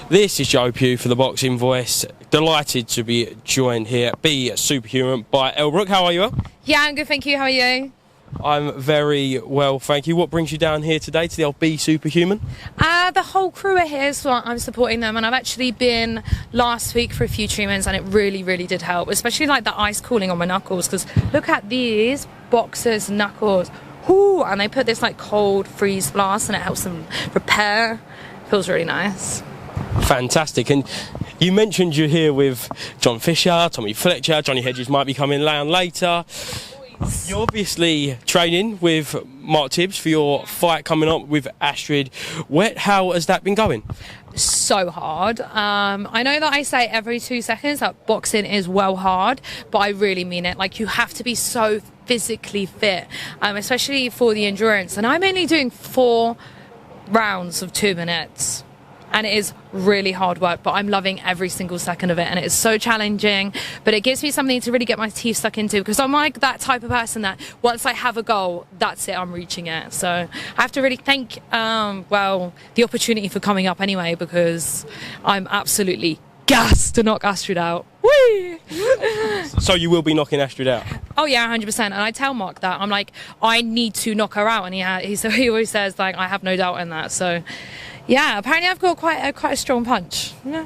This is Joe Pugh for the Boxing Voice. Delighted to be joined here at Be Superhuman by Elle Brooke. How are you? Yeah, I'm good, thank you. How are you? I'm very well, thank you. What brings you down here today to the old Be Superhuman? The whole crew are here, so I'm supporting them, and I've actually been last week for a few treatments, and it really did help, especially like the ice cooling on my knuckles, because look at these boxers' knuckles. Ooh, and they put this like cold freeze blast, and it helps them repair. Feels really nice. Fantastic. And you mentioned you're here with John Fisher, Tommy Fletcher, Johnny Hedges might be coming down later. You're obviously training with Mark Tibbs for your fight coming up with Astrid Wett. How has that been going? So hard. I know that I say every 2 seconds that boxing is well hard, but I really mean it. Like, you have to be so physically fit, especially for the endurance. And I'm only doing 4 rounds of 2 minutes. And it is really hard work, but I'm loving every single second of it, and it is so challenging, but it gives me something to really get my teeth stuck into, because I'm like that type of person that once I have a goal, that's it, I'm reaching it. So I have to really thank well, the opportunity for coming up anyway, because I'm absolutely gassed to knock Astrid out. Whee! So you will be knocking Astrid out? Oh yeah, 100%. And I tell Mark that I'm like, I need to knock her out, and he always says like, I have no doubt in that. So yeah, apparently I've got quite a strong punch. Yeah.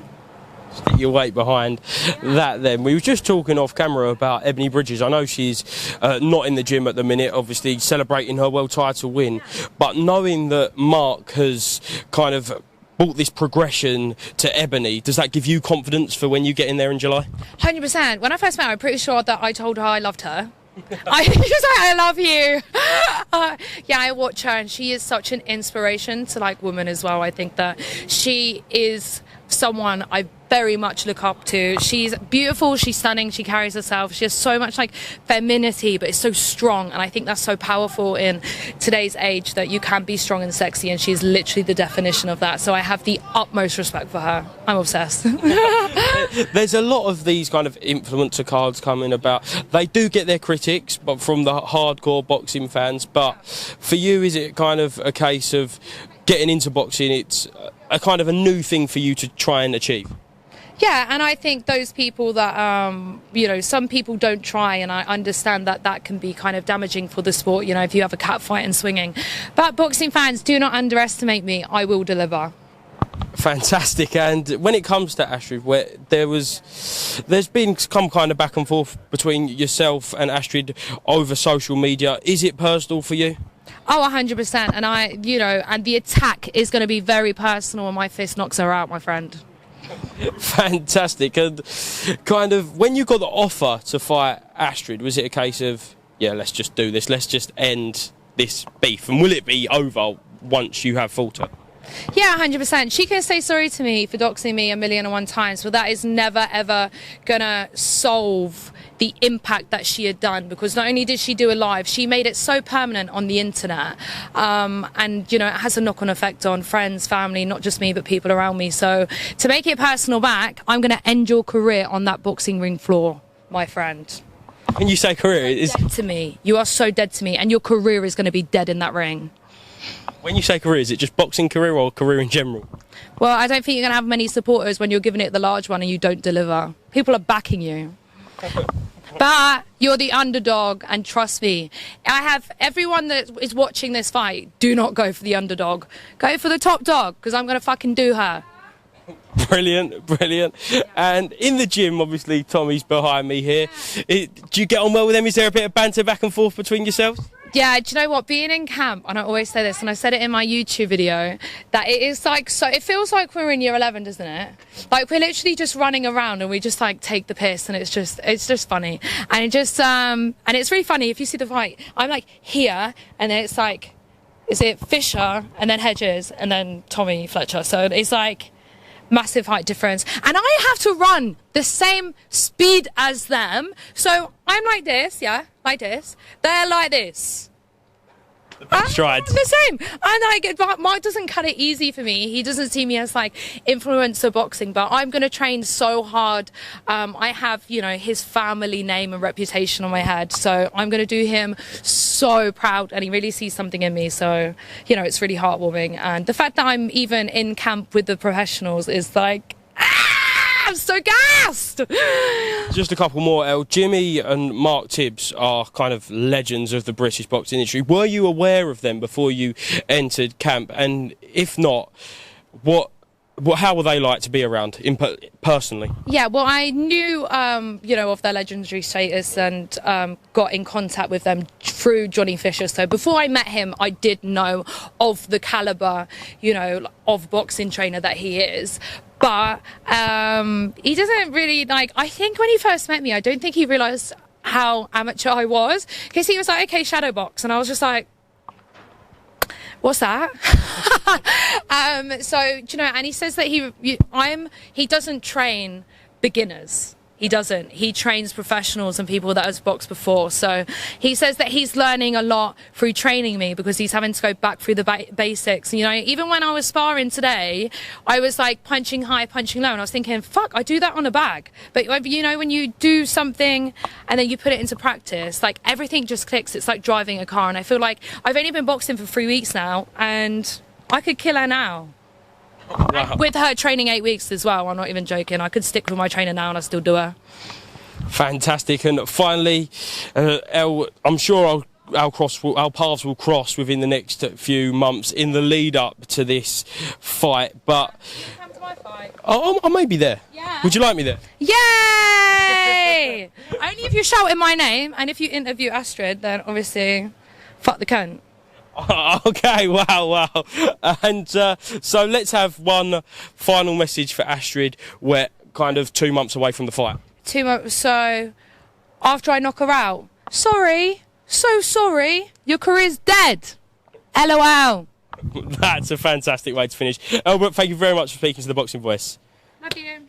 Stick your weight behind that then. We were just talking off camera about Ebony Bridges. I know she's not in the gym at the minute, obviously celebrating her world title win, but knowing that Mark has kind of brought this progression to Ebony, does that give you confidence for when you get in there in July? 100%. When I first met her, I'm pretty sure that I told her I loved her. I was like, I love you. Yeah, I watch her, and she is such an inspiration to like women as well. I think that she is someone I very much look up to. She's beautiful, she's stunning, she carries herself, she has so much like femininity, but it's so strong, and I think that's so powerful in today's age, that you can be strong and sexy, and she's literally the definition of that. So I have the utmost respect for her. I'm obsessed. There's a lot of these kind of influencer cards coming about. They do get their critics, but from the hardcore boxing fans. But for you, is it kind of a case of getting into boxing, it's a kind of a new thing for you to try and achieve? Yeah, and I think those people that, you know, some people don't try, and I understand that that can be kind of damaging for the sport, you know, if you have a cat fight and swinging. But boxing fans, do not underestimate me. I will deliver. Fantastic. And when it comes to Astrid, there's been some kind of back and forth between yourself and Astrid over social media. Is it personal for you? Oh, 100%. And and the attack is going to be very personal when my fist knocks her out, my friend. Fantastic. And kind of, when you got the offer to fight Astrid, was it a case of, yeah, let's just do this, let's just end this beef, and will it be over once you have fought her? Yeah, 100%. She can say sorry to me for doxing me 1,000,001 times, but that is never ever gonna solve the impact that she had done, because not only did she do a live, she made it so permanent on the internet, and you know, it has a knock-on effect on friends, family, not just me but people around me. So to make it personal back, I'm gonna end your career on that boxing ring floor, my friend. When you say career, is dead to me. You are so dead to me, and your career is going to be dead in that ring. When you say career, is it just boxing career or career in general? Well, I don't think you're going to have many supporters when you're giving it the large one and you don't deliver. People are backing you. But you're the underdog, and trust me, I have everyone that is watching this fight, do not go for the underdog. Go for the top dog, because I'm going to fucking do her. Brilliant, brilliant. And in the gym, obviously, Tommy's behind me here. Do you get on well with them? Is there a bit of banter back and forth between yourselves? Yeah, do you know what? Being in camp, and I always say this, and I said it in my YouTube video, that it is like, so it feels like we're in year 11, doesn't it? Like, we're literally just running around and we just like take the piss, and it's just funny. And it just, and it's really funny if you see the fight. I'm like here, and then it's like, is it Fisher, and then Hedges, and then Tommy Fletcher. So it's like massive height difference. And I have to run the same speed as them. So I'm like this, yeah, like this. They're like this. Tried. The same. And like, Mark doesn't cut it easy for me. He doesn't see me as like influencer boxing, but I'm going to train so hard. I have, you know, his family name and reputation on my head. So I'm going to do him so proud, and he really sees something in me. So, you know, it's really heartwarming. And the fact that I'm even in camp with the professionals is like, I'm so gassed! Just a couple more, Elle. Jimmy and Mark Tibbs are kind of legends of the British boxing industry. Were you aware of them before you entered camp? And if not, how were they like to be around personally? Yeah, well, I knew, you know, of their legendary status and got in contact with them through Johnny Fisher. So before I met him, I did know of the calibre, you know, of boxing trainer that he is. But he doesn't really, like, I think when he first met me, I don't think he realised how amateur I was. Because he was like, okay, shadow box. And I was just like, what's that? So, do you know, and he says that he doesn't train beginners. He doesn't. He trains professionals and people that has boxed before. So he says that he's learning a lot through training me because he's having to go back through the basics. You know, even when I was sparring today, I was like punching high, punching low, and I was thinking, fuck, I do that on a bag. But, you know, when you do something and then you put it into practice, like everything just clicks. It's like driving a car. And I feel like I've only been boxing for 3 weeks now, and I could kill her now. Wow. With her training 8 weeks as well, I'm not even joking. I could stick with my trainer now and I still do her. Fantastic. And finally, Elle, I'm sure our paths will cross within the next few months in the lead up to this fight. But come to my fight. I may be there. Yeah. Would you like me there? Yay! Only if you shout in my name, and if you interview Astrid, then obviously, fuck the cunt. Okay, wow. And so let's have one final message for Astrid Wett, kind of 2 months away from the fight. 2 months, so after I knock her out, sorry, so sorry, your career's dead. LOL. That's a fantastic way to finish. Elle Brooke, thank you very much for speaking to the Boxing Voice. Love you.